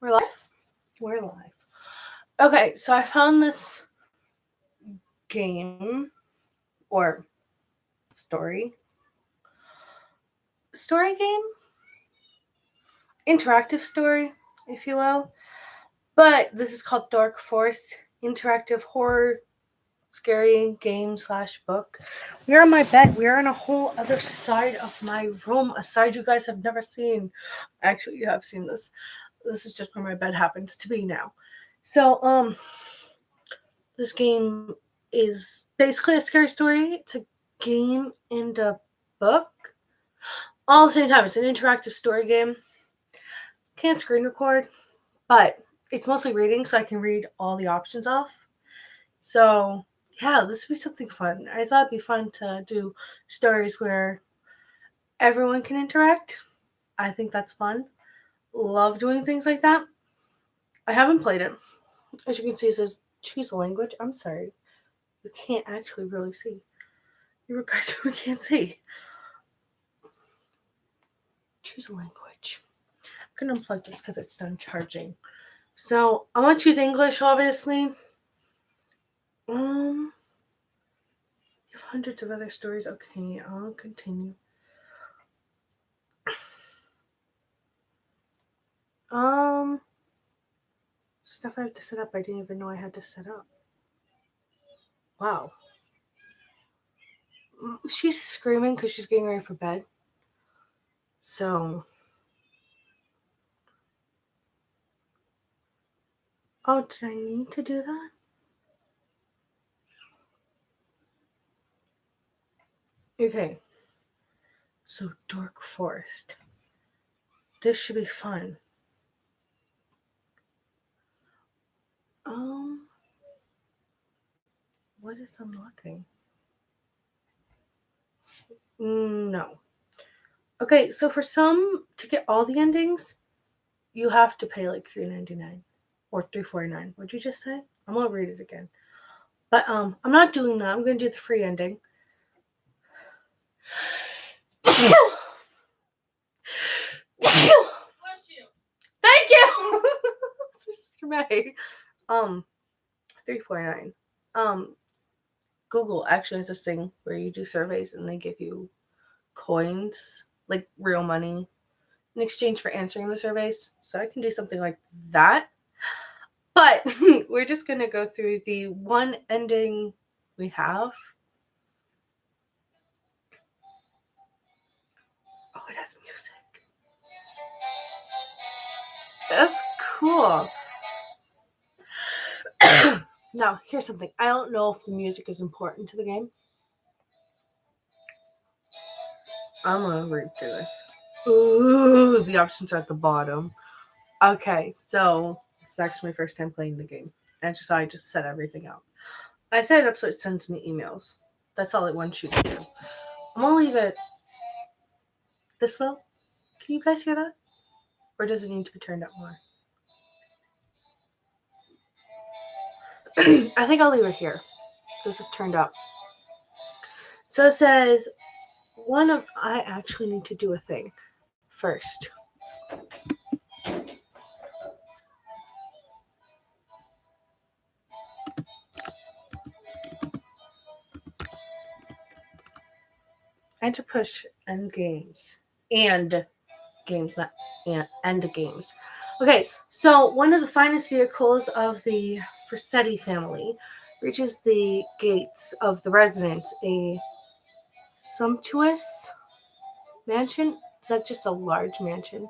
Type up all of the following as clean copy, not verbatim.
We're live? We're live. Okay, so I found this game or story. Story game? Interactive story, if you will. But this is called Dark Forest Interactive Horror Scary Game / Book. We are on my bed. We are on a whole other side of my room, a side you guys have never seen. Actually, you have seen this. This is just where my bed happens to be now. So, this game is basically a scary story. It's a game and a book all at the same time. It's an interactive story game. Can't screen record, but it's mostly reading, so I can read all the options off. So, yeah, this would be something fun. I thought it'd be fun to do stories where everyone can interact. I think that's fun. Love doing things like that. I haven't played it. As you can see, it says choose a language. I'm sorry. You can't actually really see. You guys really can't see. Choose a language. I'm going to unplug this because it's done charging. So, I want to choose English, obviously. You have hundreds of other stories. Okay, I'll continue. Stuff I have to set up. I didn't even know I had to set up. Wow. She's screaming because she's getting ready for bed. So. Oh, did I need to do that? Okay. So, Dark Forest. This should be fun. What is unlocking? No. Okay, so for some, to get all the endings, you have to pay like $3.99 or $3.49. What'd you just say? I'm gonna read it again. But I'm not doing that. I'm gonna do the free ending. Thank you. So dramatic. $3.49. Google actually has this thing where you do surveys and they give you coins, like real money, in exchange for answering the surveys. So I can do something like that. But we're just going to go through the one ending we have. Oh, it has music. That's cool. Now, here's something. I don't know if the music is important to the game. I'm going to read through this. Ooh, the options are at the bottom. Okay, so it's actually my first time playing the game. And so I just set everything up. I set it up so it sends me emails. That's all it wants you to do. I'm gonna leave it this low. Can you guys hear that? Or does it need to be turned up more? I think I'll leave it here. This is turned up. So it says I actually need to do a thing first. I had to push end games. And games, not end games. Okay, so one of the finest vehicles of the Frissetti family reaches the gates of the residence, a sumptuous mansion. Is that just a large mansion?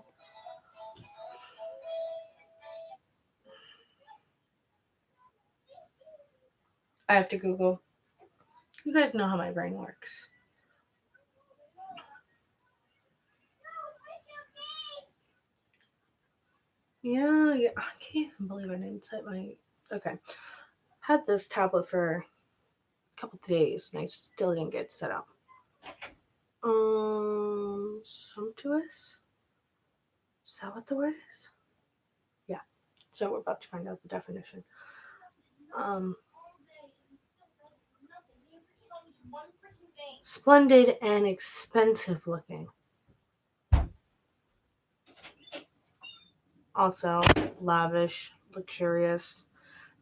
I have to Google. You guys know how my brain works. Yeah, I can't even believe I didn't set my. Okay. Had this tablet for a couple days and I still didn't get set up. Sumptuous? Is that what the word is? Yeah. So we're about to find out the definition. Splendid and expensive looking. Also, lavish, luxurious.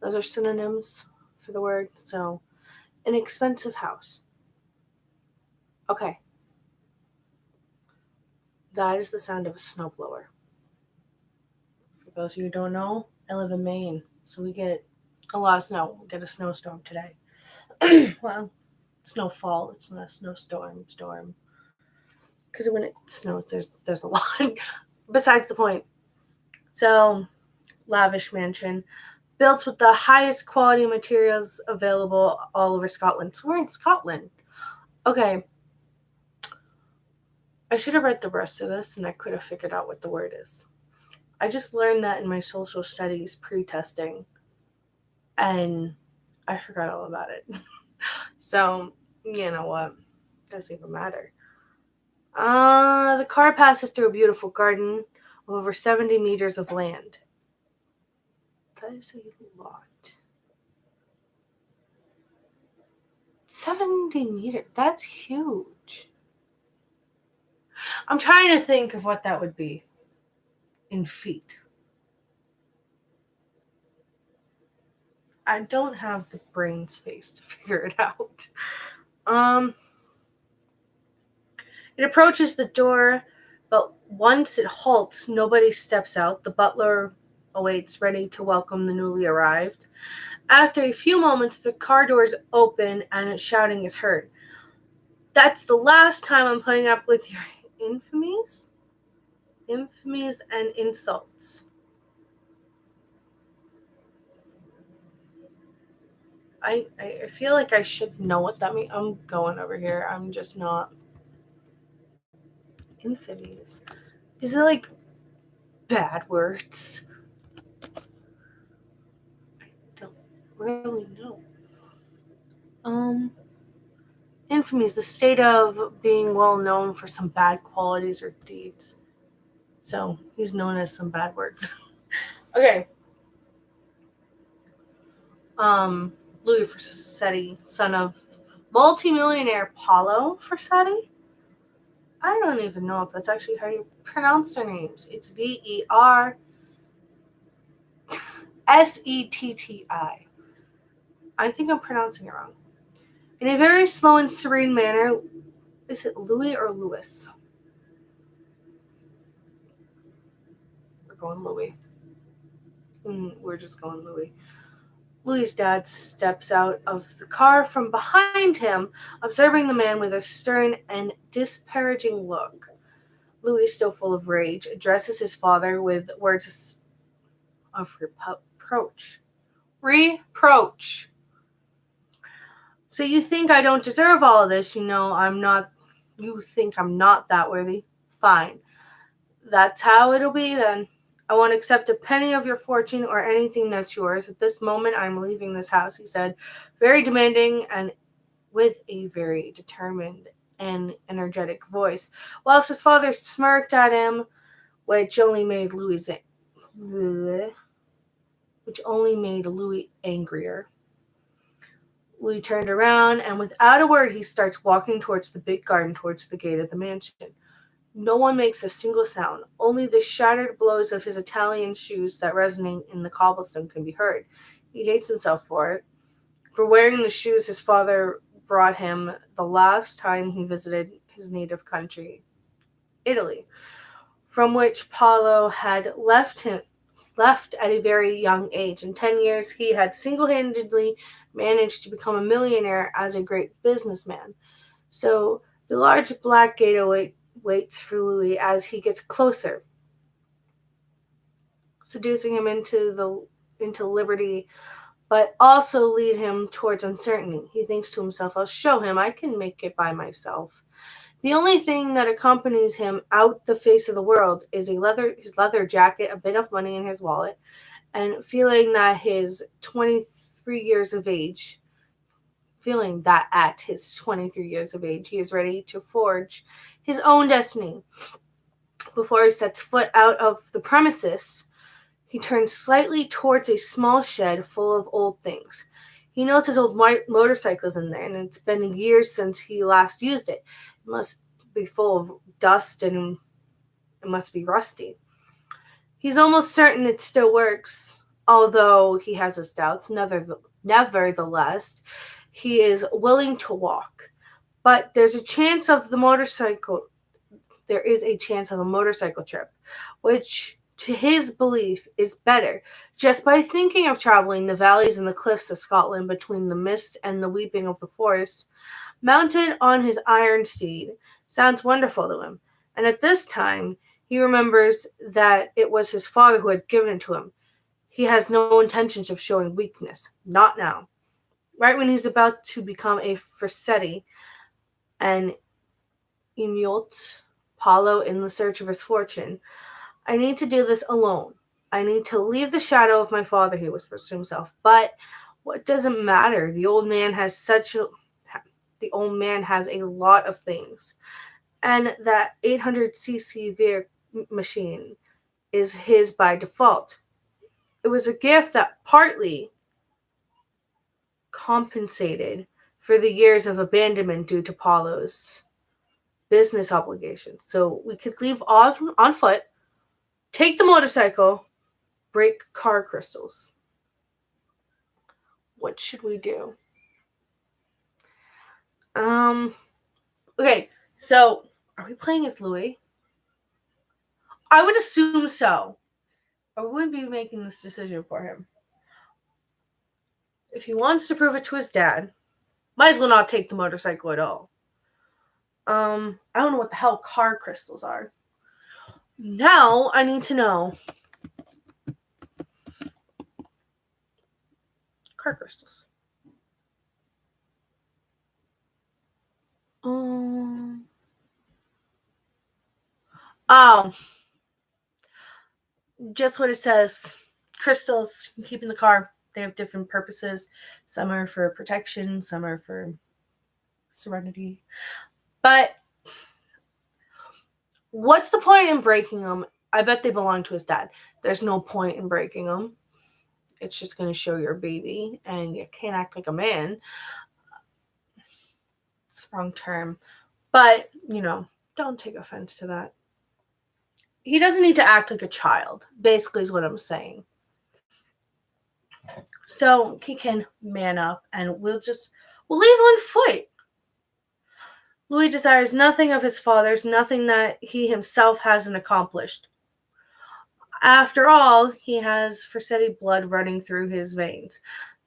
Those are synonyms for the word. So, an expensive house. Okay, that is the sound of a snowblower. For those of you who don't know, I live in Maine, so we get a lot of snow. We get a snowstorm today. Well, snowfall. It's not a snowstorm. Storm. Because when it snows, there's a lot. Besides the point. So, lavish mansion built with the highest quality materials available all over Scotland. So we're in Scotland. Okay. I should have read the rest of this and I could have figured out what the word is. I just learned that in my social studies pre-testing and I forgot all about it. So, you know what? Doesn't even matter. The car passes through a beautiful garden of over 70 meters of land. That is a lot. 70 meters. That's huge. I'm trying to think of what that would be in feet. I don't have the brain space to figure it out. It approaches the door, but once it halts, nobody steps out. The butler awaits, ready to welcome the newly arrived. After a few moments, the car doors open and shouting is heard. That's the last time I'm putting up with your infamies? Infamies and insults. I feel like I should know what that means. I'm going over here. I'm just not. Infamies. Is it like bad words? I don't really know. Infamy is the state of being well known for some bad qualities or deeds. So he's known as some bad words. Okay. Louis Forsetti, son of multimillionaire Paulo Forsetti. I don't even know if that's actually how you pronounce their names. It's Versetti. I think I'm pronouncing it wrong. In a very slow and serene manner, is it Louis or Louis? We're going Louis. We're just going Louis. Louis's dad steps out of the car from behind him, observing the man with a stern and disparaging look. Louis, still full of rage, addresses his father with words of reproach. Reproach. So you think I don't deserve all of this? You think I'm not that worthy? Fine. That's how it'll be then. I won't accept a penny of your fortune or anything that's yours. At this moment, I'm leaving this house, he said, very demanding and with a very determined and energetic voice, whilst his father smirked at him, which only made Louis angrier. Louis turned around, and without a word, he starts walking towards the big garden, towards the gate of the mansion. No one makes a single sound. Only the shattered blows of his Italian shoes that resonate in the cobblestone can be heard. He hates himself for it, for wearing the shoes his father brought him the last time he visited his native country, Italy, from which Paolo had left at a very young age. In 10 years, he had single-handedly managed to become a millionaire as a great businessman. So the large black gate waits for Louis as he gets closer, seducing him into liberty, but also lead him towards uncertainty. He thinks to himself, I'll show him I can make it by myself. The only thing that accompanies him out the face of the world is his leather jacket, a bit of money in his wallet, and feeling that at his 23 years of age, he is ready to forge his own destiny. Before he sets foot out of the premises, he turns slightly towards a small shed full of old things. He knows his old motorcycle's in there, and it's been years since he last used it. It must be full of dust and it must be rusty. He's almost certain it still works, although he has his doubts. Nevertheless, he is willing to walk. But there is a chance of a motorcycle trip, which to his belief is better. Just by thinking of traveling the valleys and the cliffs of Scotland between the mist and the weeping of the forest, mounted on his iron steed, sounds wonderful to him. And at this time, he remembers that it was his father who had given it to him. He has no intentions of showing weakness. Not now. Right when he's about to become a Fressetti and Emulte Paulo in the search of his fortune, I need to do this alone. I need to leave the shadow of my father, he whispers to himself. But what does it matter? The old man has a lot of things. And that 800cc machine is his by default. It was a gift that partly compensated for the years of abandonment due to Paulo's business obligations. So we could leave on foot, take the motorcycle, break car crystals. What should we do? Okay, so are we playing as Louis? I would assume so. I wouldn't be making this decision for him. If he wants to prove it to his dad, might as well not take the motorcycle at all. I don't know what the hell car crystals are. Now I need to know. Car crystals. Oh. Just what it says. Crystals you keep in the car. They have different purposes. Some are for protection, some are for serenity. But what's the point in breaking them? I bet they belong to his dad. There's no point in breaking them. It's just going to show your baby, and you can't act like a man. It's the wrong term. But, don't take offense to that. He doesn't need to act like a child, basically is what I'm saying. So he can man up, and we'll leave on foot. Louis desires nothing of his father's, nothing that he himself hasn't accomplished. After all, he has Fressetti blood running through his veins,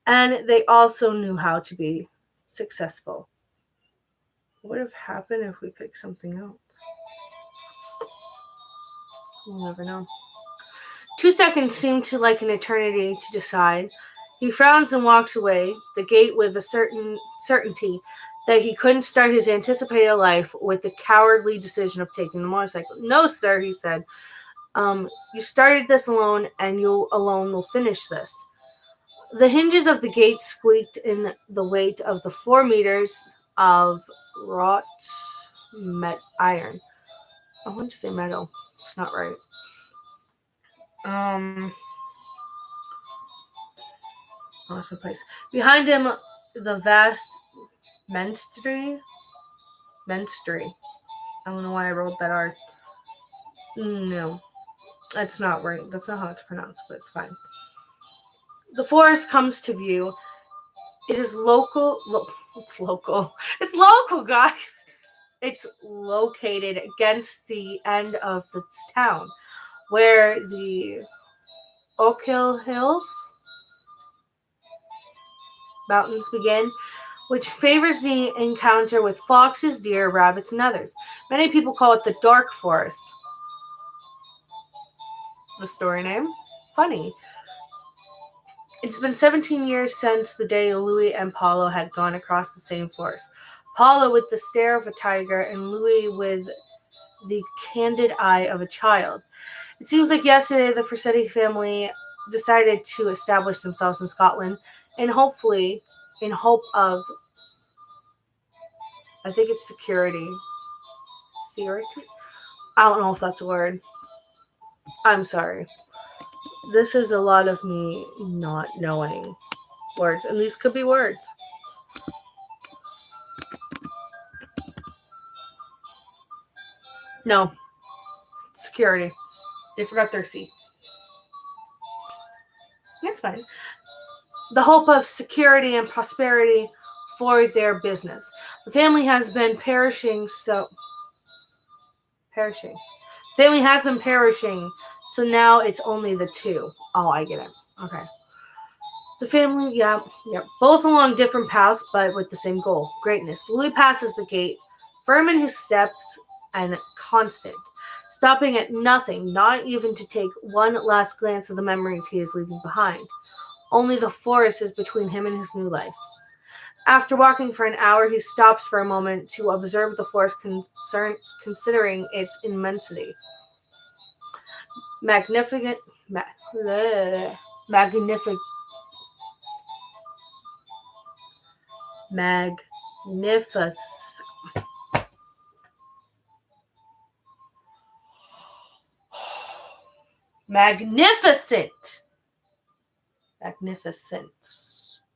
and they also knew how to be successful. What would have happened if we picked something else? We'll never know. 2 seconds seem to like an eternity to decide. He frowns and walks away, the gate with a certainty that he couldn't start his anticipated life with the cowardly decision of taking the motorcycle. No, sir, he said. You started this alone, and you alone will finish this. The hinges of the gate squeaked in the weight of the 4 meters of wrought iron. I want to say metal. It's not right. Lost my place. Behind him, the vast Menstry. I don't know why I rolled that R. No, that's not right. That's not how it's pronounced, but it's fine. The forest comes to view. It is local. It's local. It's local, guys. It's located against the end of the town, where the Ochil Hills mountains begin, which favors the encounter with foxes, deer, rabbits, and others. Many people call it the Dark Forest. The story name? Funny. It's been 17 years since the day Louis and Paulo had gone across the same forest. Paulo with the stare of a tiger, and Louis with the candid eye of a child. It seems like yesterday the Fressetti family decided to establish themselves in Scotland, and in hope of, I think it's security. I don't know if that's a word. I'm sorry. This is a lot of me not knowing words, and these could be words. No. Security. They forgot their C. That's fine. The hope of security and prosperity for their business. The family has been perishing, so now it's only the two. Oh, I get it. Okay. The family, yeah, both along different paths, but with the same goal: greatness. Louis passes the gate, firm in his steps and constant, stopping at nothing, not even to take one last glance of the memories he is leaving behind. Only the forest is between him and his new life. After walking for an hour, he stops for a moment to observe the forest, considering its immensity. Magnificent, magnificent, magnificent, magnificent,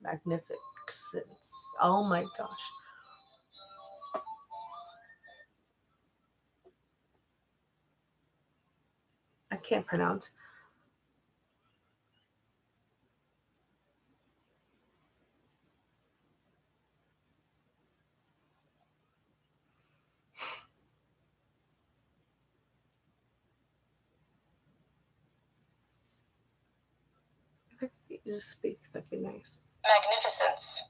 magnificence. Oh my gosh. I can't pronounce. You just speak, that'd be nice. Magnificence.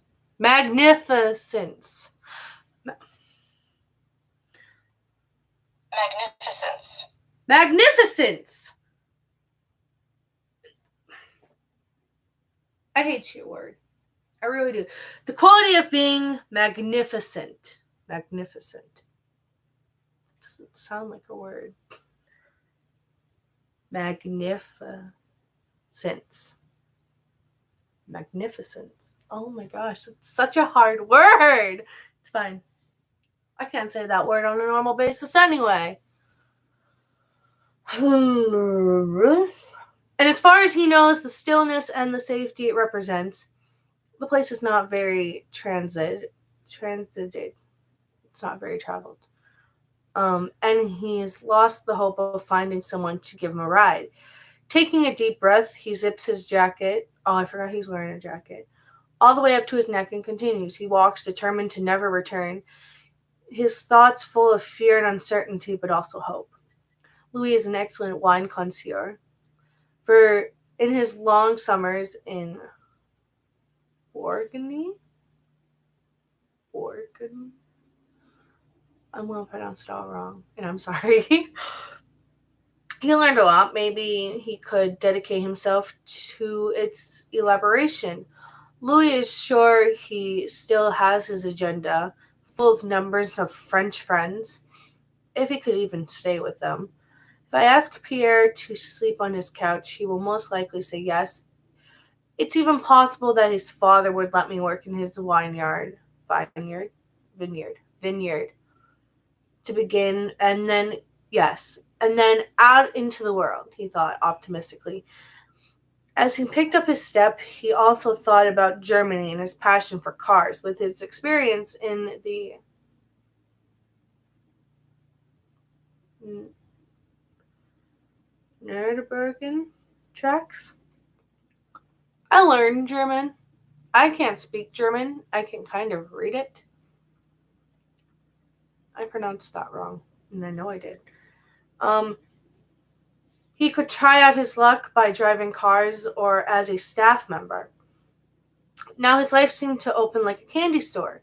Magnificence. I hate your word. I really do. The quality of being magnificent. Magnificent. Doesn't sound like a word. Magnificence. Magnificence. Oh my gosh, it's such a hard word. It's fine. I can't say that word on a normal basis anyway. And as far as he knows, the stillness and the safety it represents, the place is not very transited. It's not very traveled. And he's lost the hope of finding someone to give him a ride. Taking a deep breath, he zips his jacket. Oh, I forgot he's wearing a jacket. All the way up to his neck and continues. He walks, determined to never return. His thoughts full of fear and uncertainty, but also hope. Louis is an excellent wine connoisseur. For in his long summers in Organy, I'm going to pronounce it all wrong, and I'm sorry. He learned a lot. Maybe he could dedicate himself to its elaboration. Louis is sure he still has his agenda, full of numbers of French friends, if he could even stay with them. If I ask Pierre to sleep on his couch, he will most likely say yes. It's even possible that his father would let me work in his vineyard to begin, and then, yes, and then out into the world, he thought optimistically. As he picked up his step, he also thought about Germany and his passion for cars. With his experience in the Nürburgring tracks, I learned German. I can't speak German. I can kind of read it. I pronounced that wrong, and I know I did. He could try out his luck by driving cars or as a staff member. Now his life seemed to open like a candy store,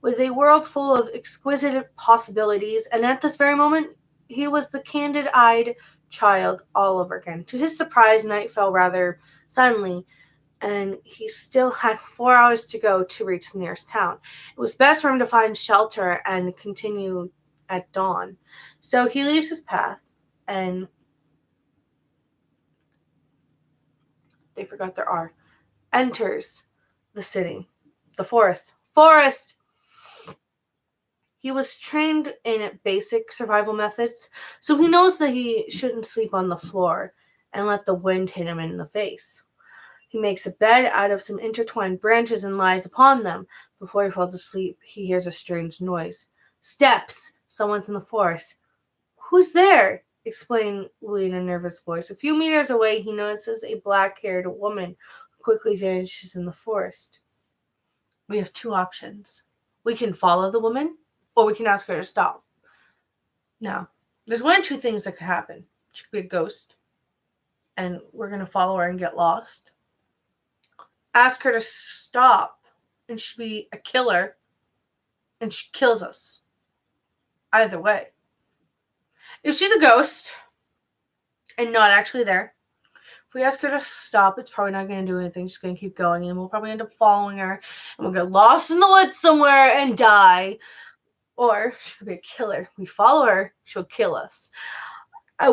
with a world full of exquisite possibilities, and at this very moment, he was the candid-eyed child all over again. To his surprise, night fell rather suddenly, and he still had 4 hours to go to reach the nearest town. It was best for him to find shelter and continue at dawn. So he leaves his path and they forgot their R. Enters the city. The forest. Forest! He was trained in basic survival methods, so he knows that he shouldn't sleep on the floor and let the wind hit him in the face. He makes a bed out of some intertwined branches and lies upon them. Before he falls asleep, he hears a strange noise. Steps! Someone's in the forest. Who's there? explained Louis in a nervous voice. A few meters away, he notices a black-haired woman who quickly vanishes in the forest. We have two options. We can follow the woman, or we can ask her to stop. Now, there's one or two things that could happen. She could be a ghost, and we're going to follow her and get lost. Ask her to stop, and she'd be a killer, and she kills us. Either way. If she's a ghost, and not actually there, if we ask her to stop, it's probably not going to do anything. She's going to keep going, and we'll probably end up following her, and we'll get lost in the woods somewhere and die. Or she could be a killer. We follow her, she'll kill us.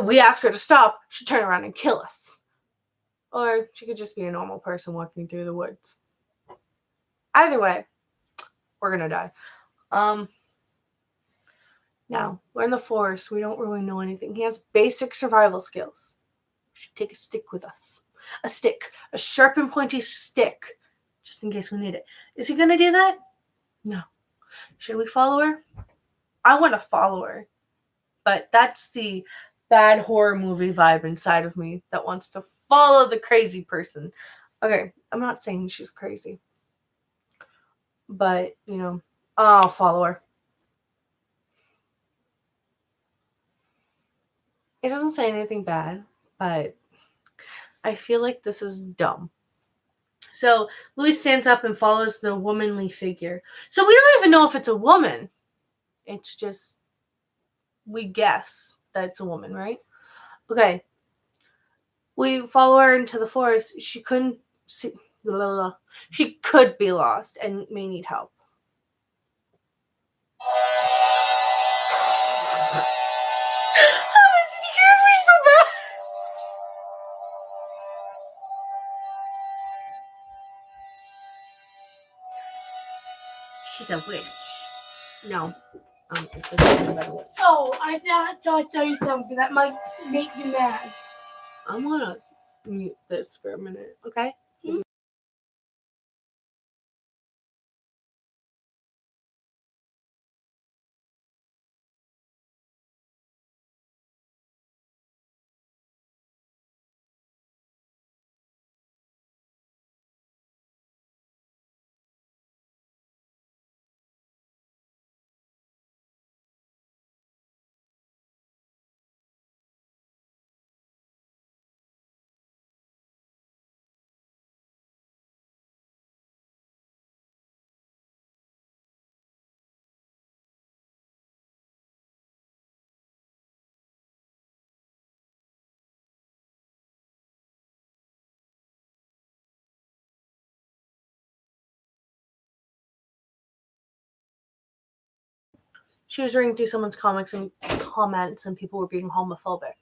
We ask her to stop, she'll turn around and kill us. Or she could just be a normal person walking through the woods. Either way, we're going to die. Now, we're in the forest. We don't really know anything. He has basic survival skills. We should take a stick with us. A stick. A sharp and pointy stick. Just in case we need it. Is he going to do that? No. Should we follow her? I want to follow her. But that's the bad horror movie vibe inside of me that wants to follow the crazy person. Okay, I'm not saying she's crazy. But, I'll follow her. It doesn't say anything bad, but I feel like this is dumb. So Louis stands up and follows the womanly figure. So we don't even know if it's a woman. It's just, we guess that it's a woman, right? Okay. We follow her into the forest. She couldn't see. Blah, blah, blah. She could be lost and may need help. This scared me so bad. She's a witch. No. It's a witch. Oh, I thought I'd tell you something that might make you mad. I'm gonna mute this for a minute, okay? She was reading through someone's comics and comments, and people were being homophobic.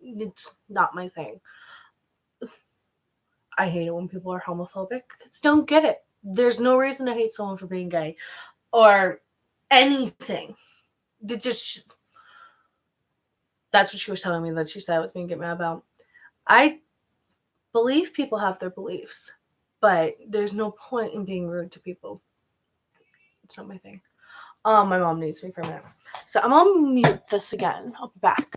It's not my thing. I hate it when people are homophobic because don't get it. There's no reason to hate someone for being gay or anything. That's what she was telling me that she said I was going to get mad about. I believe people have their beliefs, but there's no point in being rude to people. It's not my thing. My mom needs me for a minute. So I'm going to mute this again. I'll be back.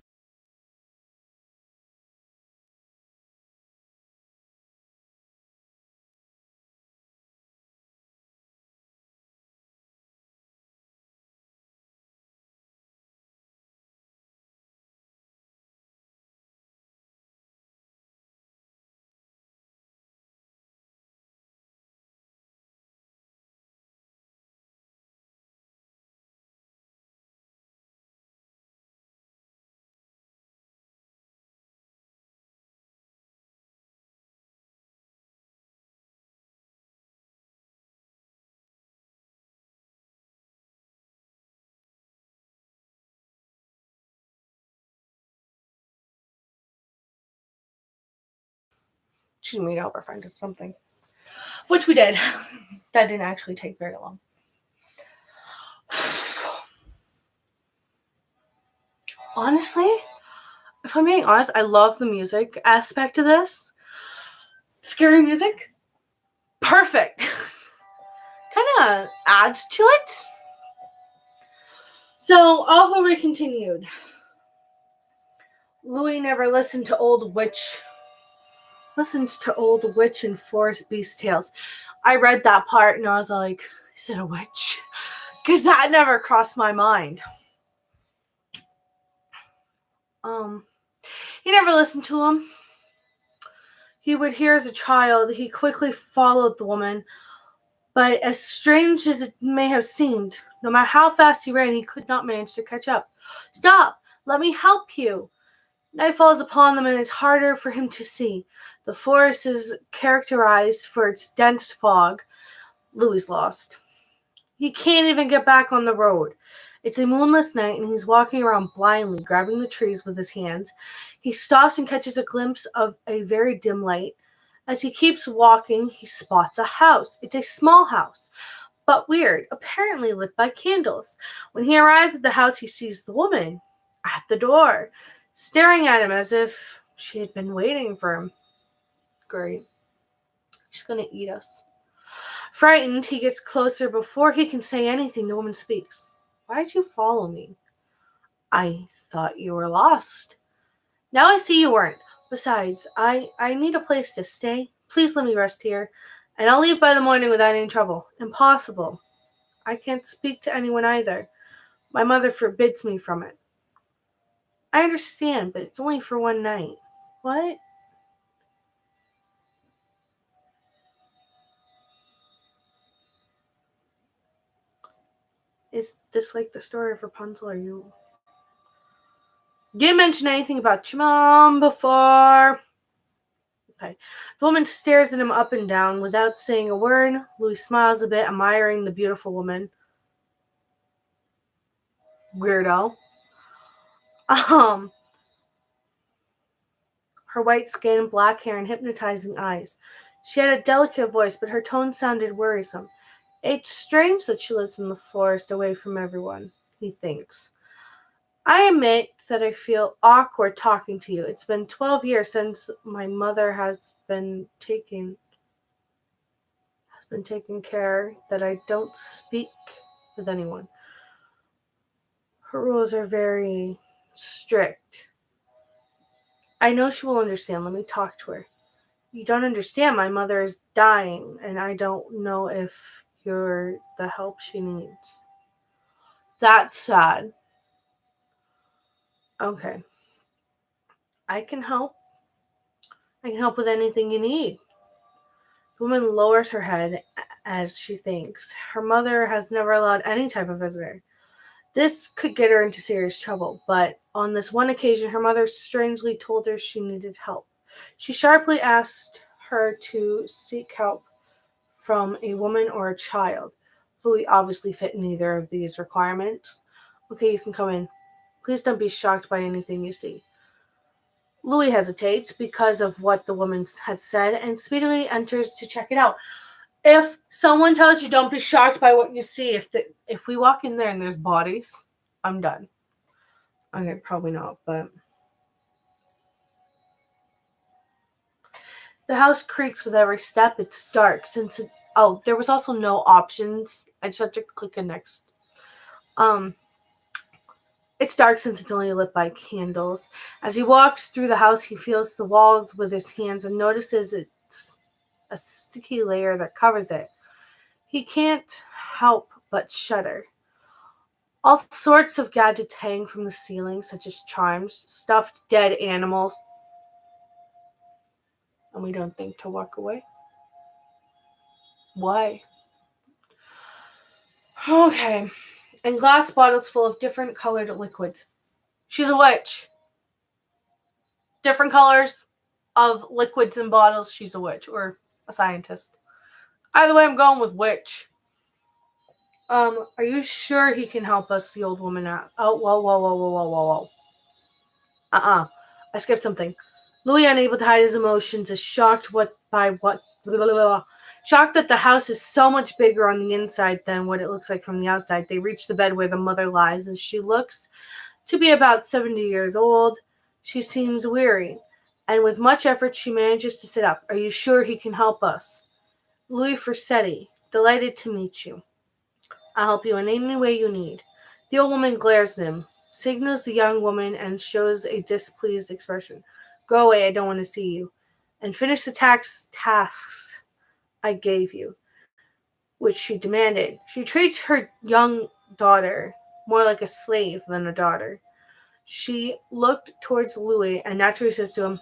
She's meet out her friend or something. Which we did. That didn't actually take very long. Honestly, if I'm being honest, I love the music aspect of this. Scary music. Perfect. Kind of adds to it. So, off we continued. Louis never listened to old witch. Listens to old witch and forest beast tales. I read that part and I was like, is it a witch? Because that never crossed my mind. He never listened to him. He would hear as a child. He quickly followed the woman, but as strange as it may have seemed, no matter how fast he ran, he could not manage to catch up. Stop! Let me help you! Night falls upon them and it's harder for him to see. The forest is characterized for its dense fog. Louis lost. He can't even get back on the road. It's a moonless night and he's walking around blindly, grabbing the trees with his hands. He stops and catches a glimpse of a very dim light. As he keeps walking, he spots a house. It's a small house, but weird, apparently lit by candles. When he arrives at the house, he sees the woman at the door, staring at him as if she had been waiting for him. Great. She's going to eat us. Frightened, he gets closer. Before he can say anything, the woman speaks. Why did you follow me? I thought you were lost. Now I see you weren't. Besides, I need a place to stay. Please let me rest here, and I'll leave by the morning without any trouble. Impossible. I can't speak to anyone either. My mother forbids me from it. I understand, but it's only for one night. What? Is this like the story of Rapunzel? You didn't mention anything about your mom before. Okay. The woman stares at him up and down without saying a word. Louis smiles a bit, admiring the beautiful woman. Weirdo. Her white skin, black hair, and hypnotizing eyes. She had a delicate voice, but her tone sounded worrisome. It's strange that she lives in the forest away from everyone, he thinks. I admit that I feel awkward talking to you. It's been 12 years since my mother has been taking care that I don't speak with anyone. Her rules are very strict. I know she will understand. Let me talk to her. You don't understand. My mother is dying, and I don't know if you're the help she needs. That's sad. Okay. I can help. I can help with anything you need. The woman lowers her head as she thinks. Her mother has never allowed any type of visitor. This could get her into serious trouble, but on this one occasion, her mother strangely told her she needed help. She sharply asked her to seek help from a woman or a child. Louis obviously fit neither of these requirements. Okay, you can come in. Please don't be shocked by anything you see. Louis hesitates because of what the woman had said and speedily enters to check it out. If someone tells you don't be shocked by what you see, if we walk in there and there's bodies, I'm done. Okay, probably not, but the house creaks with every step. It's dark since there was also no options. I just had to click a next. It's dark since it's only lit by candles. As he walks through the house, he feels the walls with his hands and notices it's a sticky layer that covers it. He can't help but shudder. All sorts of gadgets hang from the ceiling, such as charms, stuffed dead animals. And we don't think to walk away. Why? Okay. And glass bottles full of different colored liquids. She's a witch. Different colors of liquids and bottles. She's a witch or a scientist. Either way, I'm going with witch. Are you sure he can help us? The old woman asked. Oh, whoa. I skipped something. Louis, unable to hide his emotions, is shocked shocked that the house is so much bigger on the inside than what it looks like from the outside. They reach the bed where the mother lies, as she looks to be about 70 years old. She seems weary, and with much effort she manages to sit up. Are you sure he can help us? Louis Forsetti, delighted to meet you. I'll help you in any way you need. The old woman glares at him. signals the young woman and shows a displeased expression. Go away, I don't want to see you. And finish the tasks I gave you, which she demanded. She treats her young daughter more like a slave than a daughter. She looked towards Louis and naturally says to him,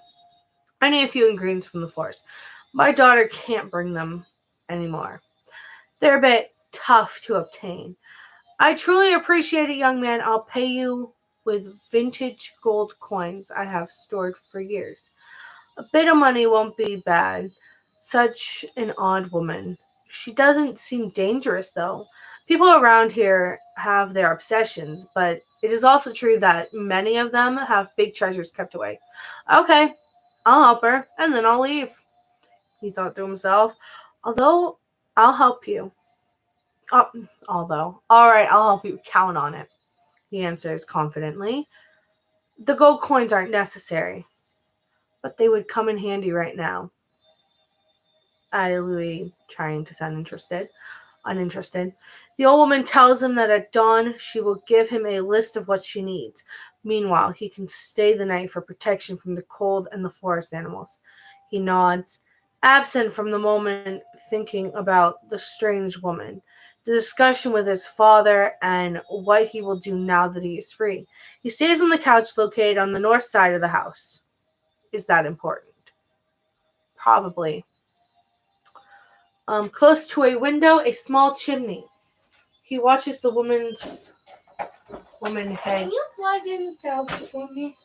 I need a few ingredients from the forest. My daughter can't bring them anymore. They're a bit tough to obtain. I truly appreciate it, young man. I'll pay you with vintage gold coins I have stored for years. A bit of money won't be bad. Such an odd woman. She doesn't seem dangerous, though. People around here have their obsessions, but it is also true that many of them have big treasures kept away. Okay, I'll help her, and then I'll leave, he thought to himself. Although, I'll help you. Oh, all right, I'll help you. Count on it, he answers confidently. The gold coins aren't necessary, but they would come in handy right now, added Louis, trying to sound uninterested. The old woman tells him that at dawn she will give him a list of what she needs. Meanwhile, he can stay the night for protection from the cold and the forest animals. He nods, absent from the moment, thinking about the strange woman, the discussion with his father, and what he will do now that he is free. He stays on the couch located on the north side of the house. Is that important? Probably. Close to a window, a small chimney. He watches the woman head. Can you plug in the tablet for me?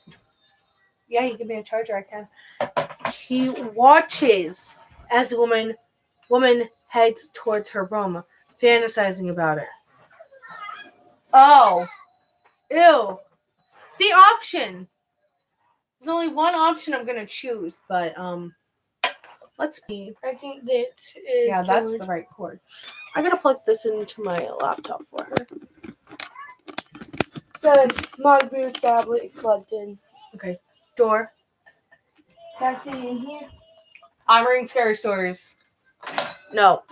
Yeah, you give me a charger, I can. He watches as the woman heads towards her room, fantasizing about it. Oh, ew. The option. There's only one option I'm gonna choose, but let's be. I think that is. Yeah, that's the right cord. I'm gonna plug this into my laptop for her. Says my blue tablet plugged in. Okay. Door. Back in here. I'm reading scary stories. No.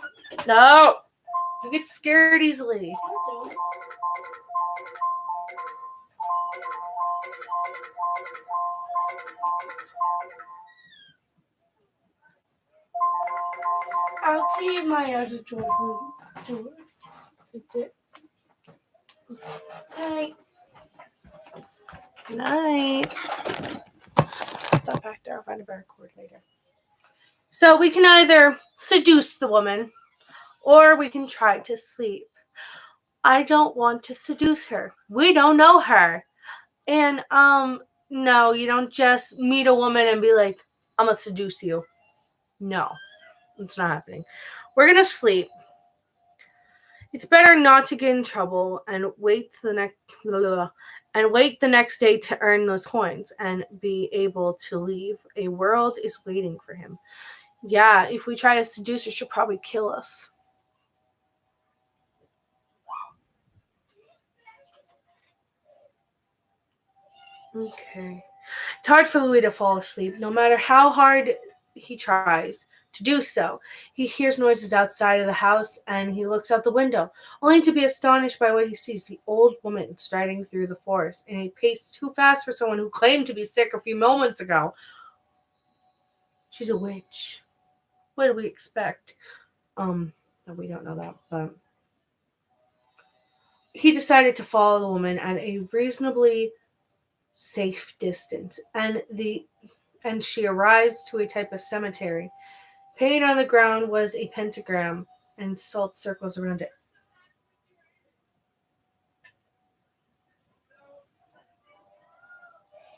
No. You get scared easily. I don't. I'll see my other door. Fix it. Hi. Night. Put that back there. I'll find a better cord later. So we can either seduce the woman or we can try to sleep. I don't want to seduce her. We don't know her. And no, you don't just meet a woman and be like, I'm gonna seduce you. No, it's not happening. We're gonna sleep. It's better not to get in trouble and wait the next day to earn those coins and be able to leave. A world is waiting for him. Yeah, if we try to seduce her, she'll probably kill us. Okay. It's hard for Louis to fall asleep, no matter how hard he tries to do so. He hears noises outside of the house and he looks out the window, only to be astonished by what he sees: the old woman striding through the forest in a pace too fast for someone who claimed to be sick a few moments ago. She's a witch. What do we expect? No, we don't know that, but he decided to follow the woman at a reasonably safe distance, and she arrives to a type of cemetery. Painted on the ground was a pentagram and salt circles around it.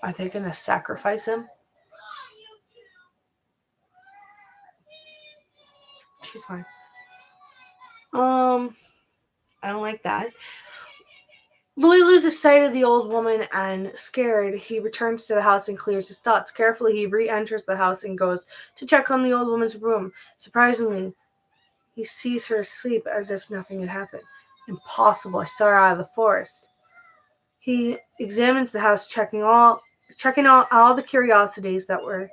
Are they gonna sacrifice him? She's fine. I don't like that. Louis loses sight of the old woman and, scared, he returns to the house and clears his thoughts. Carefully, he re-enters the house and goes to check on the old woman's room. Surprisingly, he sees her asleep as if nothing had happened. Impossible. I saw her out of the forest. He examines the house, checking all the curiosities that were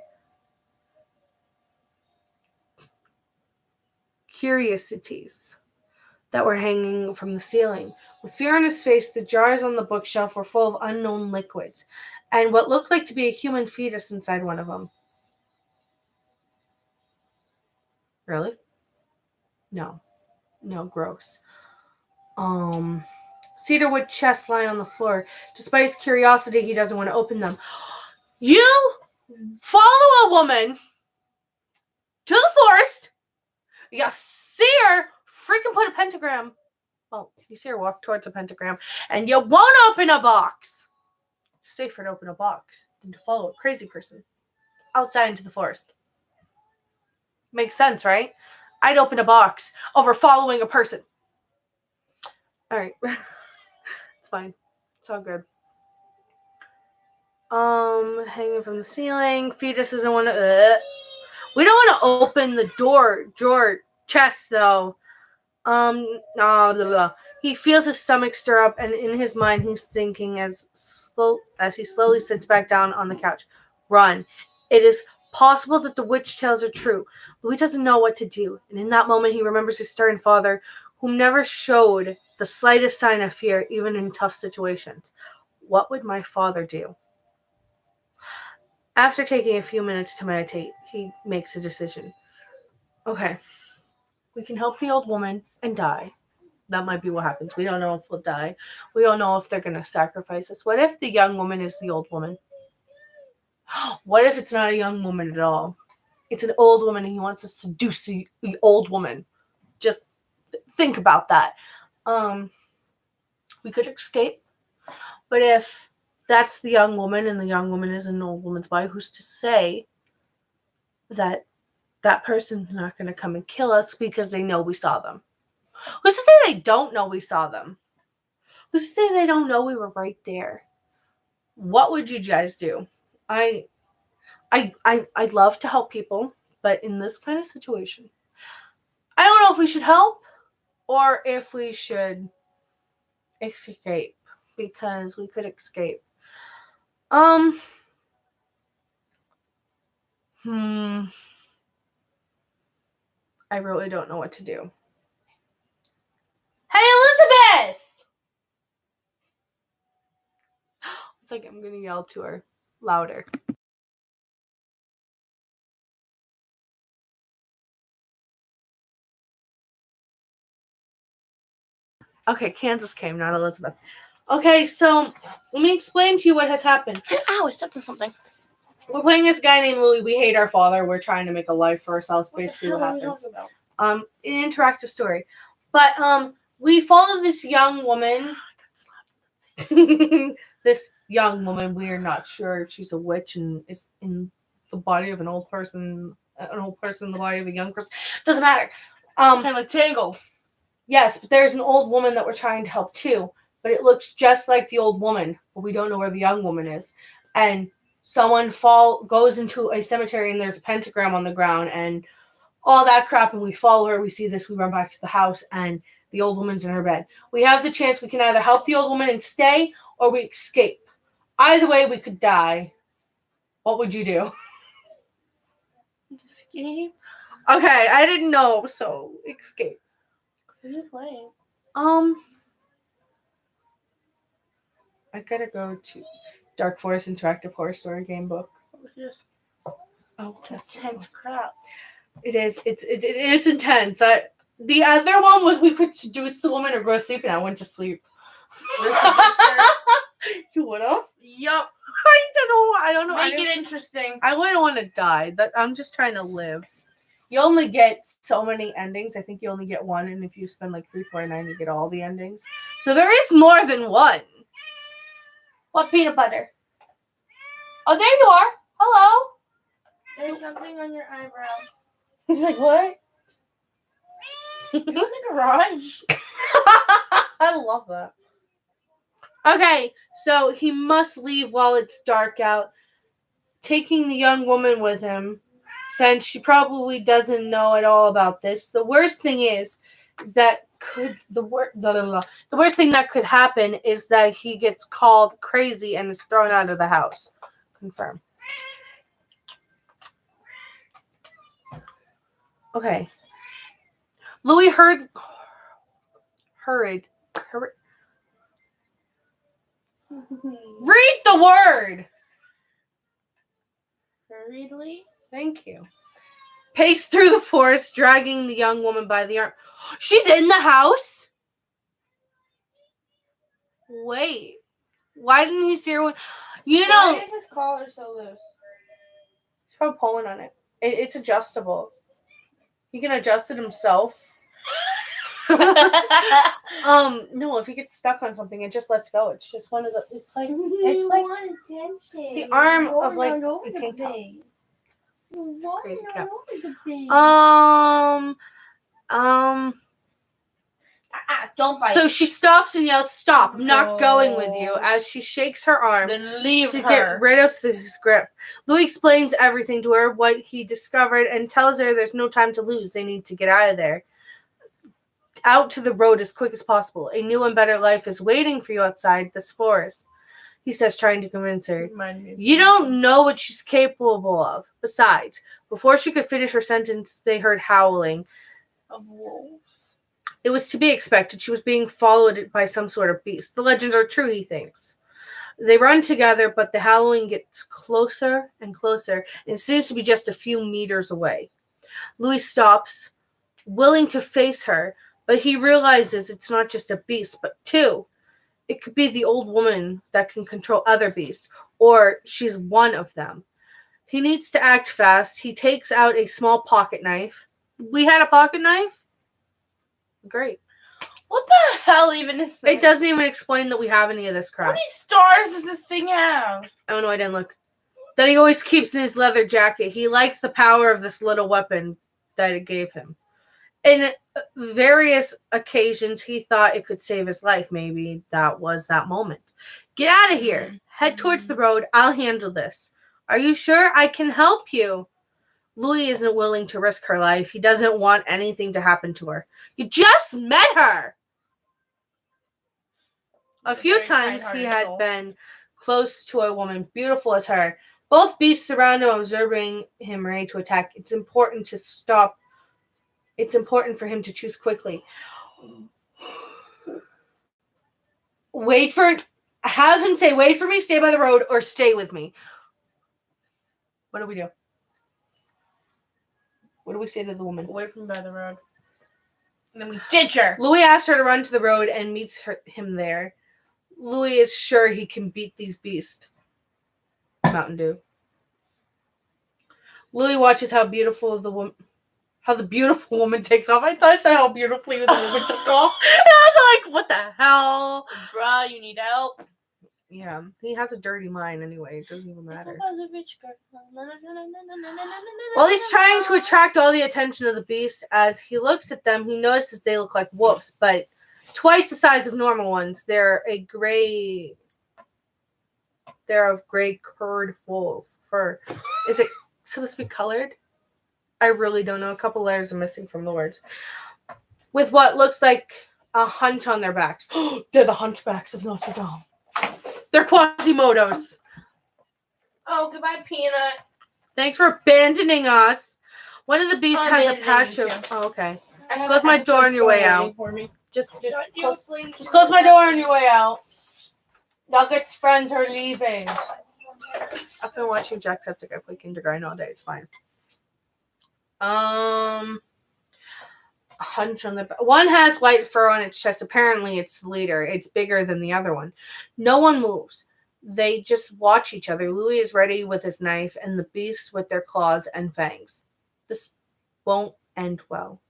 that were hanging from the ceiling. With fear on his face, the jars on the bookshelf were full of unknown liquids, and what looked like to be a human fetus inside one of them. Really? No. No, gross. Cedarwood chests lie on the floor. Despite his curiosity, he doesn't want to open them. You follow a woman to the forest. You see her freaking put a pentagram. Well, you see her walk towards a pentagram, and you won't open a box. It's safer to open a box than to follow a crazy person outside into the forest. Makes sense, right? I'd open a box over following a person. All right. It's fine. It's all good. Hanging from the ceiling. Fetus doesn't want to. We don't want to open the drawer, chest though. Blah, blah. He feels his stomach stir up, and in his mind, he's thinking as he slowly sits back down on the couch. Run! It is possible that the witch tales are true. Louis doesn't know what to do, and in that moment, he remembers his stern father, whom never showed the slightest sign of fear, even in tough situations. What would my father do? After taking a few minutes to meditate, he makes a decision. Okay, we can help the old woman and die. That might be what happens. We don't know if we'll die. We don't know if they're going to sacrifice us. What if the young woman is the old woman? What if it's not a young woman at all? It's an old woman and he wants to seduce the old woman. Just think about that. We could escape. But if that's the young woman and the young woman is an old woman's body, who's to say that that person's not going to come and kill us because they know we saw them? Who's to say they don't know we saw them? Who's to say they don't know we were right there? What would you guys do? I'd love to help people, but in this kind of situation, I don't know if we should help or if we should escape, because we could escape. I really don't know what to do. Hey, Elizabeth! It's like I'm gonna yell to her louder. Okay, Kansas came, not Elizabeth. Okay, so let me explain to you what has happened. Ow, I stepped on something. We're playing this guy named Louis. We hate our father. We're trying to make a life for ourselves. Basically, what happens. An interactive story. But we follow this young woman. This young woman. We are not sure if she's a witch and is in the body of an old person in the body of a young person. Doesn't matter. Kind of like Tangled. Yes, but there's an old woman that we're trying to help too. But it looks just like the old woman, but we don't know where the young woman is. And someone goes into a cemetery and there's a pentagram on the ground and all that crap, and we follow her, we see this, we run back to the house, and the old woman's in her bed. We have the chance, we can either help the old woman and stay, or we escape. Either way, we could die. What would you do? Escape? Okay, I didn't know, so escape. What are you playing? I gotta go to Dark Forest Interactive Horror Story Game Book. Oh, that's intense crap. It is. It's intense. The other one was we could seduce the woman or go to sleep, and I went to sleep. You would have? Yup. I don't know. Make it interesting. I wouldn't want to die. I'm just trying to live. You only get so many endings. I think you only get one, and if you spend like $3.49, you get all the endings. So there is more than one. What peanut butter? Oh, there you are. Hello. There's something on your eyebrow. He's like, what? You're in the garage. I love that. Okay, so he must leave while it's dark out, taking the young woman with him, since she probably doesn't know at all about this. The worst thing is that the worst thing that could happen is that he gets called crazy and is thrown out of the house. Confirm. Okay. Louis heard Read the word. Hurriedly. Thank you. Paced through the forest, dragging the young woman by the arm. She's in the house? Wait. Why didn't he see her when... Why is his collar so loose? He's probably pulling on it. It's adjustable. He can adjust it himself. No, if he gets stuck on something, it just lets go. It's just one of the... It's like the arm of like a tank top. It's a crazy cat. Don't bite. So she stops and yells, "Stop, I'm not going with you," as she shakes her arm Then leave to her. get rid of his grip. Louis explains everything to her, what he discovered, and tells her there's no time to lose. They need to get out of there. Out to the road as quick as possible. A new and better life is waiting for you outside this forest, he says, trying to convince her. You don't know what she's capable of. Besides, before she could finish her sentence, they heard howling. Of wolves. It was to be expected. She was being followed by some sort of beast. The legends are true, he thinks. They run together, but the howling gets closer and closer, and it seems to be just a few meters away. Louis stops, willing to face her, but he realizes it's not just a beast, but two. It could be the old woman that can control other beasts, or she's one of them. He needs to act fast. He takes out a small pocket knife. We had a pocket knife? Great. What the hell even is this? It doesn't even explain that we have any of this How crap. many stars does this thing have? Oh no, I didn't look. That he always keeps in his leather jacket. He liked the power of this little weapon that it gave him. In various occasions, he thought it could save his life. Maybe that was that moment. Get out of here. Head towards the road. I'll handle this. Are you sure I can help you? Louis isn't willing to risk her life. He doesn't want anything to happen to her. You just met her! A few times he had been close to a woman beautiful as her. Both beasts around him observing him ready to attack. It's important to stop. It's important for him to choose quickly. Have him say, wait for me, stay by the road, or stay with me. What do we do? What do we say to the woman? Away from by the road. And then we ditch her. Louis asks her to run to the road and meets him there. Louis is sure he can beat these beasts. Mountain Dew. Louis watches how the beautiful woman takes off. I thought it said how beautifully the woman took off. And I was like, what the hell? Bruh, you need help. Yeah, he has a dirty mind anyway. It doesn't even matter. While he's trying to attract all the attention of the beast, as he looks at them, he notices they look like wolves, but twice the size of normal ones. They're of gray curd full fur. Is it supposed to be colored? I really don't know. A couple letters are missing from the words. With what looks like a hunch on their backs. They're the hunchbacks of Notre Dame. They're Quasimodos. Oh, goodbye, Peanut. Thanks for abandoning us. One of the beasts has a patch of... Oh, okay. Just close my door on your way out. Just close my door on your way out. Nugget's friends are leaving. I've been watching Jacksepticeye. I play Kindergarten all day. It's fine. Hunch on the... One has white fur on its chest. Apparently, it's the leader. It's bigger than the other one. No one moves. They just watch each other. Louis is ready with his knife, and the beasts with their claws and fangs. This won't end well,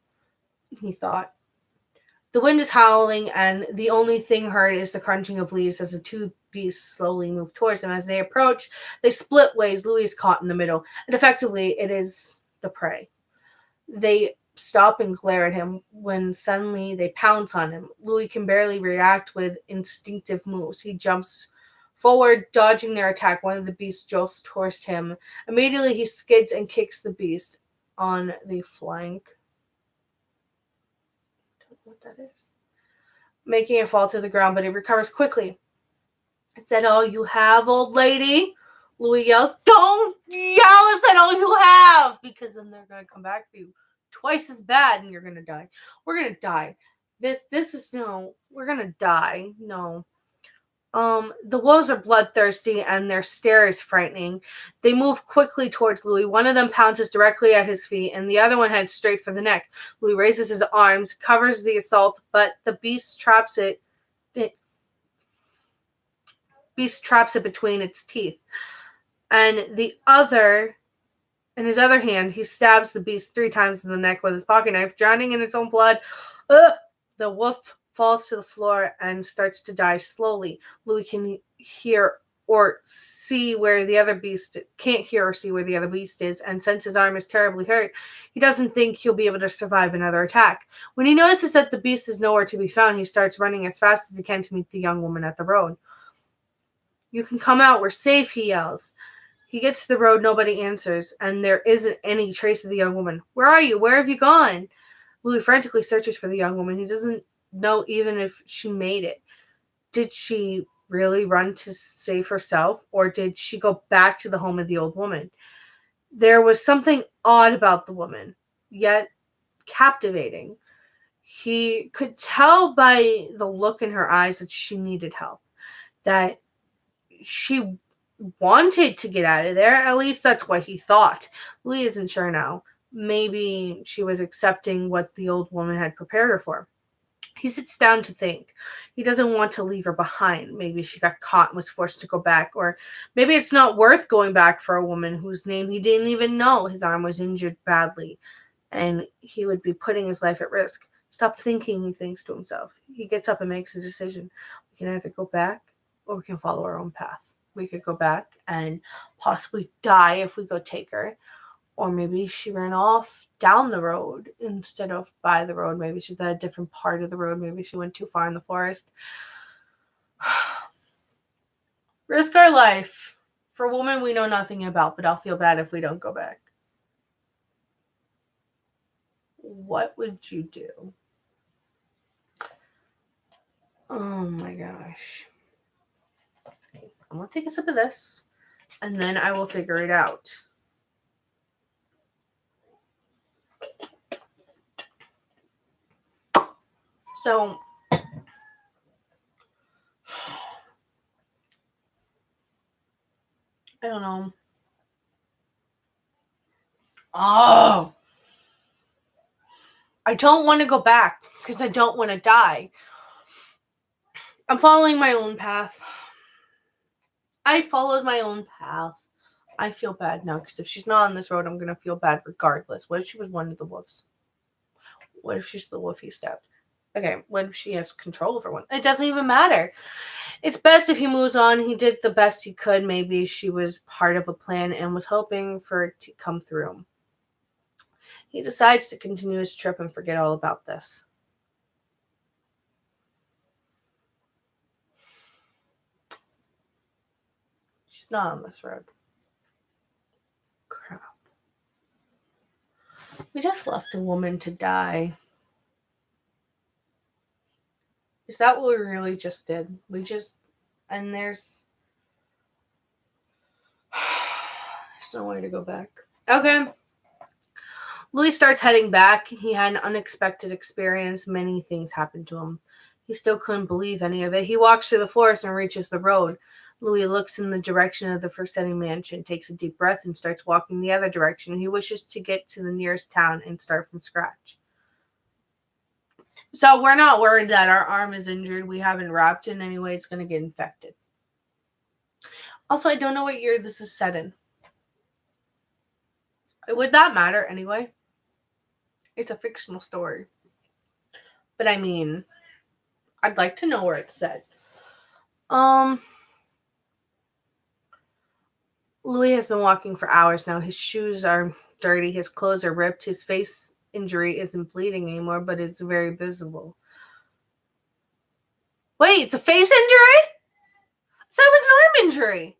he thought. The wind is howling, and the only thing heard is the crunching of leaves as the two beasts slowly move towards them. As they approach, they split ways. Louis is caught in the middle, and effectively, it is the prey. They stop and glare at him when suddenly they pounce on him. Louis can barely react with instinctive moves. He jumps forward, dodging their attack. One of the beasts jolts towards him. Immediately, he skids and kicks the beast on the flank. I don't know what that is. Making it fall to the ground, but he recovers quickly. Is that all you have, old lady? Louis yells. Don't yell, is that all you have? Because then they're going to come back for you twice as bad and you're going to die. We're going to die. This is no. We're gonna die. No. The wolves are bloodthirsty and their stare is frightening. They move quickly towards Louis. One of them pounces directly at his feet, and the other one heads straight for the neck. Louis raises his arms, covers the assault, but the beast traps it between its teeth. And in his other hand, he stabs the beast 3 times in the neck with his pocket knife, drowning in its own blood. Ugh! The wolf falls to the floor and starts to die slowly. Louis can hear or see where the other beast can't hear or see where the other beast is, and since his arm is terribly hurt, he doesn't think he'll be able to survive another attack. When he notices that the beast is nowhere to be found, he starts running as fast as he can to meet the young woman at the road. "You can come out, we're safe," he yells. He gets to the road, nobody answers, and there isn't any trace of the young woman. "Where are you? Where have you gone?" Louis frantically searches for the young woman. He doesn't know even if she made it. Did she really run to save herself, or did she go back to the home of the old woman? There was something odd about the woman, yet captivating. He could tell by the look in her eyes that she needed help, that she wanted to get out of there. At least that's what he thought. Louis isn't sure now. Maybe she was accepting what the old woman had prepared her for. He sits down to think. He doesn't want to leave her behind. Maybe she got caught and was forced to go back. Or maybe it's not worth going back for a woman whose name he didn't even know. His arm was injured badly, and he would be putting his life at risk. Stop thinking, he thinks to himself. He gets up and makes a decision. We can either go back or we can follow our own path. We could go back and possibly die if we go take her. Or maybe she ran off down the road instead of by the road. Maybe she's at a different part of the road. Maybe she went too far in the forest. Risk our life for a woman we know nothing about, but I'll feel bad if we don't go back. What would you do? Oh my gosh. I'm going to take a sip of this, and then I will figure it out. So, I don't know. Oh, I don't want to go back because I don't want to die. I'm following my own path. I followed my own path. I feel bad now because if she's not on this road, I'm going to feel bad regardless. What if she was one of the wolves? What if she's the wolf he stabbed? Okay, what if she has control over one? It doesn't even matter. It's best if he moves on. He did the best he could. Maybe she was part of a plan and was hoping for it to come through. He decides to continue his trip and forget all about this. She's not on this road. Crap. We just left a woman to die. Is that what we really just did? And there's no way to go back. Okay. Louis starts heading back. He had an unexpected experience. Many things happened to him. He still couldn't believe any of it. He walks through the forest and reaches the road. Louis looks in the direction of the Forsetti mansion, takes a deep breath, and starts walking the other direction. He wishes to get to the nearest town and start from scratch. So we're not worried that our arm is injured. We haven't wrapped it in any way. It's going to get infected. Also, I don't know what year this is set in. Would that matter anyway? It's a fictional story. But I mean, I'd like to know where it's set. Louis has been walking for hours now. His shoes are dirty. His clothes are ripped. His face injury isn't bleeding anymore, but it's very visible. Wait, it's a face injury? So it was an arm injury.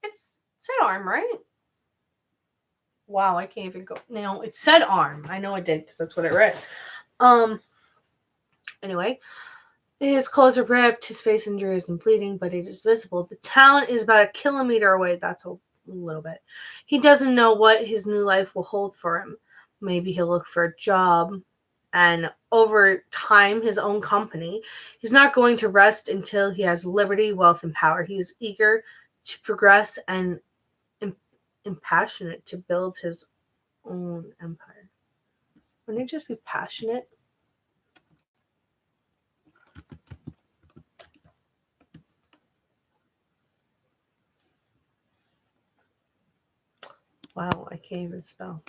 It's said arm, right? Wow, I can't even go. No, it said arm. I know it did because that's what I read. Anyway, his clothes are ripped. His face injury isn't bleeding, but it is visible. The town is about 1 kilometer away. That's a little bit. He doesn't know what his new life will hold for him. Maybe he'll look for a job. and over time his own company. He's not going to rest until he has liberty, wealth, and power. He is eager to progress and impassionate to build his own empire. Wouldn't it just be passionate? Wow, I can't even spell.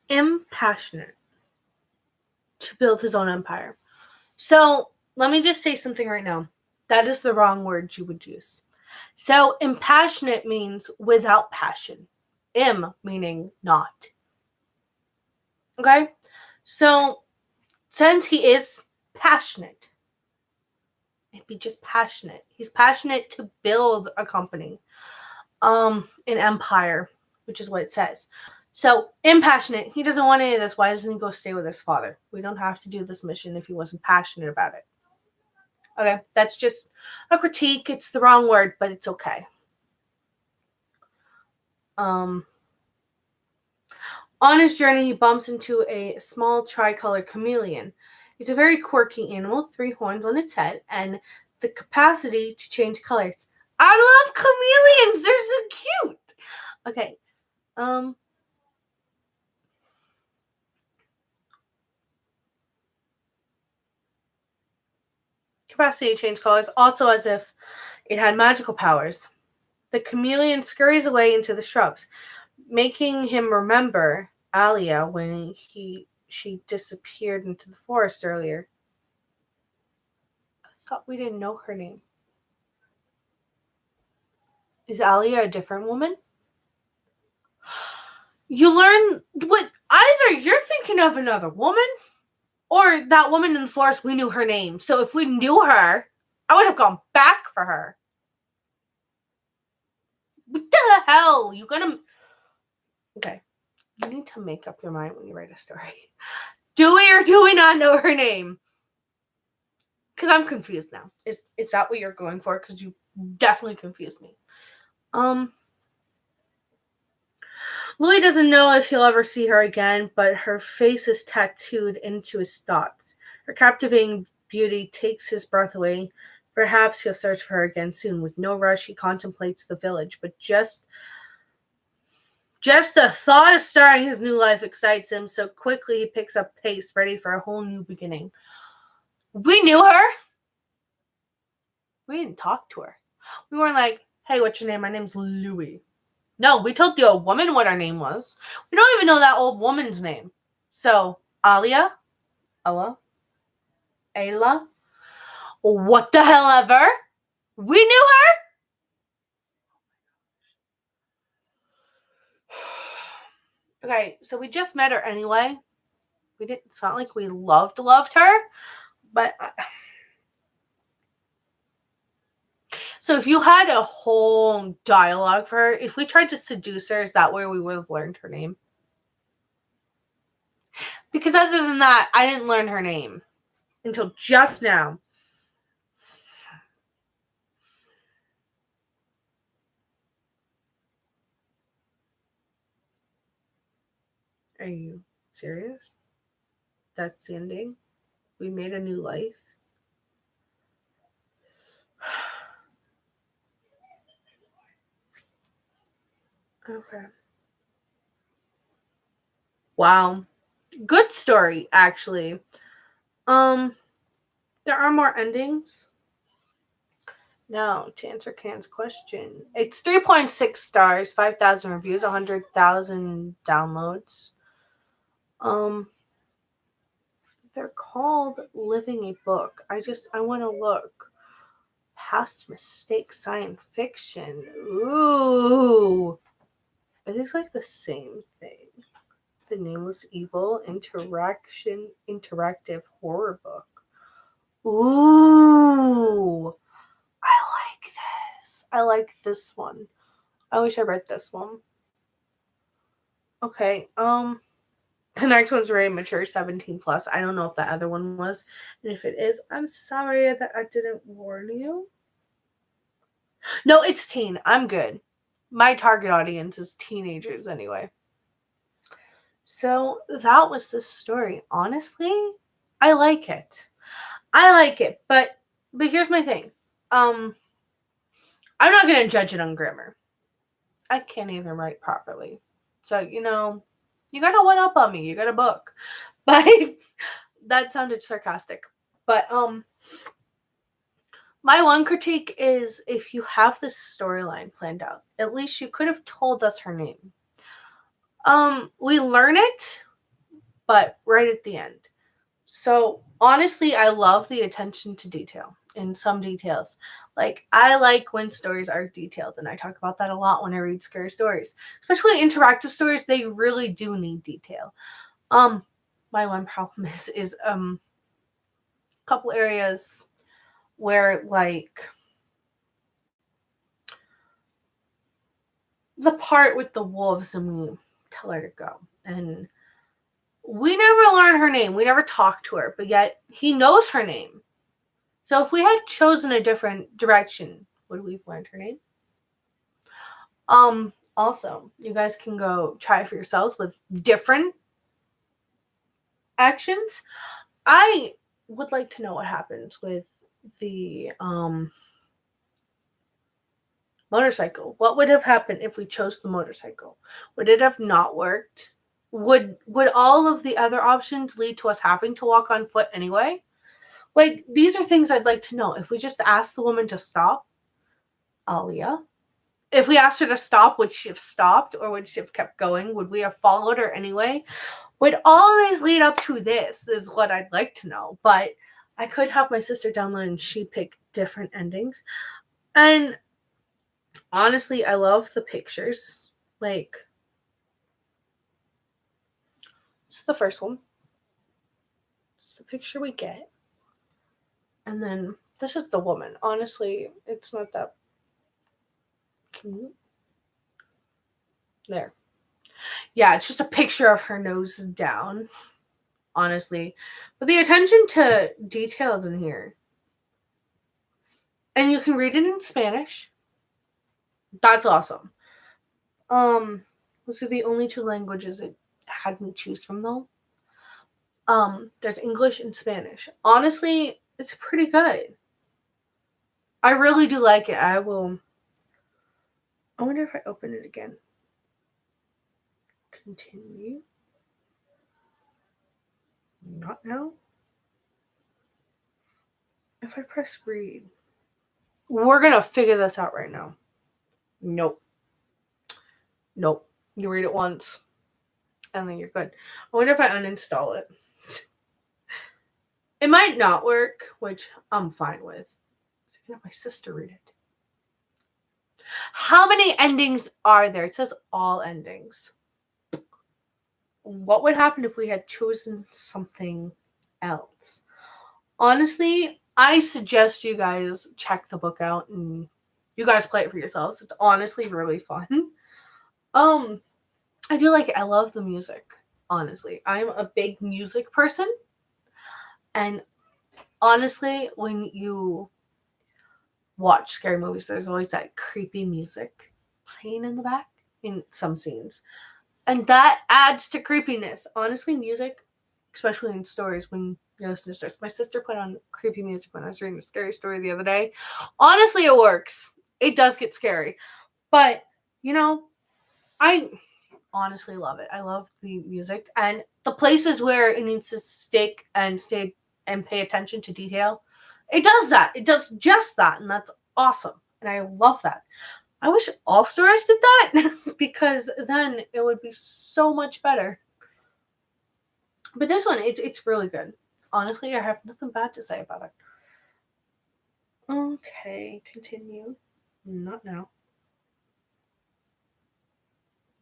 Impassionate to build his own empire. So let me just say something right now. That is the wrong word you would use. So impassionate means without passion. Im meaning not. Okay? So since he is passionate, it'd be just passionate. He's passionate to build a company, an empire, which is what it says. So impassionate, he doesn't want any of this. Why doesn't he go stay with his father? We don't have to do this mission if he wasn't passionate about it. Okay, that's just a critique. It's the wrong word, but it's okay. On his journey, he bumps into a small tricolor chameleon. It's a very quirky animal, 3 horns on its head, and the capacity to change colors. I love chameleons. They're so cute. Okay. Capacity to change colors, also as if it had magical powers. The chameleon scurries away into the shrubs, making him remember Alia when she disappeared into the forest earlier. I thought we didn't know her name. Is Alia a different woman? You learn what either you're thinking of another woman, or that woman in the forest, we knew her name. So if we knew her, I would have gone back for her. What the hell? You gotta... Okay. You need to make up your mind when you write a story. Do we or do we not know her name? Because I'm confused now. Is that what you're going for? Because you definitely confused me. Louis doesn't know if he'll ever see her again, but her face is tattooed into his thoughts. Her captivating beauty takes his breath away. Perhaps he'll search for her again soon. With no rush, he contemplates the village, but just the thought of starting his new life excites him, so quickly he picks up pace, ready for a whole new beginning. We knew her. We didn't talk to her. We weren't like, hey, what's your name? My name's Louis. No, we told the old woman what her name was. We don't even know that old woman's name. So, Alia? Ella? Ayla? What the hell ever? We knew her? Okay, so we just met her anyway. It's not like we loved her, but... So if you had a whole dialogue for her, if we tried to seduce her, is that where we would have learned her name? Because other than that, I didn't learn her name until just now. Are you serious? That's the ending? We made a new life? Okay. Wow. Good story, actually. There are more endings. Now, to answer Can's question, it's 3.6 stars, 5,000 reviews, 100,000 downloads. They're called Living a Book. I want to look. Past mistake, science fiction. Ooh. Are these like the same thing? The Nameless Evil interactive horror book. Ooh. I like this one. I wish I read this one. Okay, the next one's very mature, 17 plus. I don't know if that other one was. And if it is, I'm sorry that I didn't warn you. No, it's teen. I'm good. My target audience is teenagers anyway. So that was the story. Honestly, I like it. But here's my thing. I'm not gonna judge it on grammar. I can't even write properly. So, you got a one up on me. You got a book. But that sounded sarcastic. But my one critique is if you have this storyline planned out, at least you could have told us her name. We learn it, but right at the end. So honestly, I love the attention to detail in some details. Like, I like when stories are detailed, and I talk about that a lot when I read scary stories. Especially interactive stories, they really do need detail. My one problem is a couple areas where, like, the part with the wolves and we tell her to go. And we never learn her name. We never talk to her, but yet he knows her name. So if we had chosen a different direction, would we have learned her name? Also, you guys can go try it for yourselves with different actions. I would like to know what happens with the motorcycle. What would have happened if we chose the motorcycle? Would it have not worked? Would all of the other options lead to us having to walk on foot anyway? Like, these are things I'd like to know. If we just asked the woman to stop, Alia. If we asked her to stop, would she have stopped or would she have kept going? Would we have followed her anyway? Would all of these lead up to this is what I'd like to know. But I could have my sister download and she pick different endings. And honestly, I love the pictures. Like, it's the first one. It's the picture we get. And then this is the woman. Honestly, it's not that cute. There. Yeah, it's just a picture of her nose down, honestly. But the attention to details in here. And you can read it in Spanish. That's awesome. Those are the only two languages it had me choose from though. There's English and Spanish. Honestly, it's pretty good. I really do like it. I wonder if I open it again. Continue. Not now. If I press read. We're gonna figure this out right now. Nope. You read it once and then you're good. I wonder if I uninstall it. It might not work, which I'm fine with. I can have my sister read it. How many endings are there? It says all endings. What would happen if we had chosen something else? Honestly, I suggest you guys check the book out and you guys play it for yourselves. It's honestly really fun. I do like it. I love the music. Honestly, I'm a big music person. And honestly, when you watch scary movies, there's always that creepy music playing in the back in some scenes. And that adds to creepiness. Honestly, music, especially in stories, when you listen to stories. My sister put on creepy music when I was reading a scary story the other day. Honestly, it works. It does get scary. But, I honestly love it. I love the music. And the places where it needs to stick and stay and pay attention to detail, it does that. It does just that. And that's awesome. And I love that. I wish all stories did that because then it would be so much better. But this one, it's really good. Honestly, I have nothing bad to say about it. Okay, continue. Not now.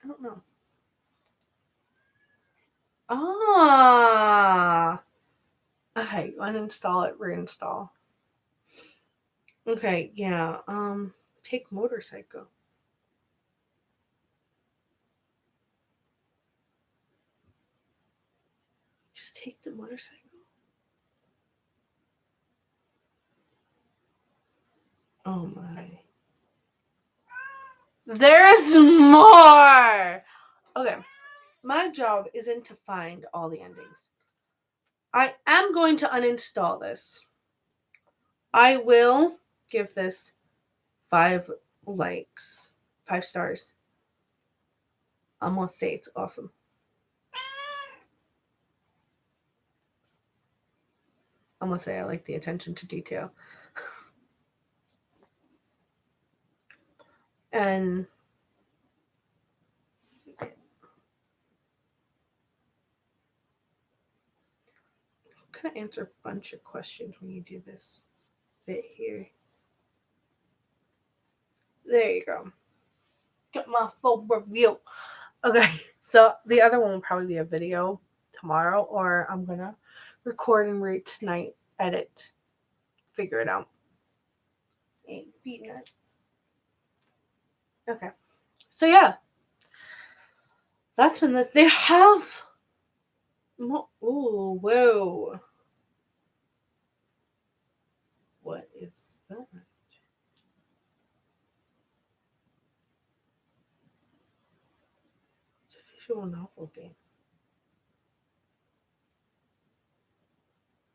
I don't know. Ah. Okay, uninstall it, reinstall. Okay, yeah. Take motorcycle. take the motorcycle? Oh my. There's more! Okay. My job isn't to find all the endings. I am going to uninstall this. I will give this 5 likes, 5 stars. I'm gonna say it's awesome. I'm gonna say I like the attention to detail. And I'm gonna answer a bunch of questions when you do this bit here. There you go. Get my full review. Okay, so the other one will probably be a video tomorrow, or I'm gonna record and read tonight, edit, figure it out. Ain't beating it. Okay, so yeah, that's been this. They have. Ooh, whoa. What is that? It's a visual novel game.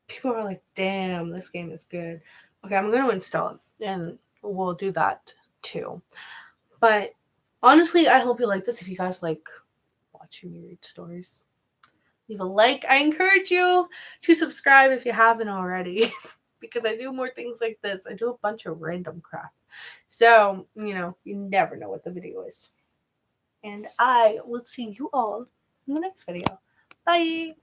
People are like, damn, this game is good. Okay, I'm going to install it, and we'll do that too. But honestly, I hope you like this. If you guys like watching me read stories, leave a like. I encourage you to subscribe if you haven't already, because I do more things like this. I do a bunch of random crap. So, you never know what the video is. And I will see you all in the next video. Bye.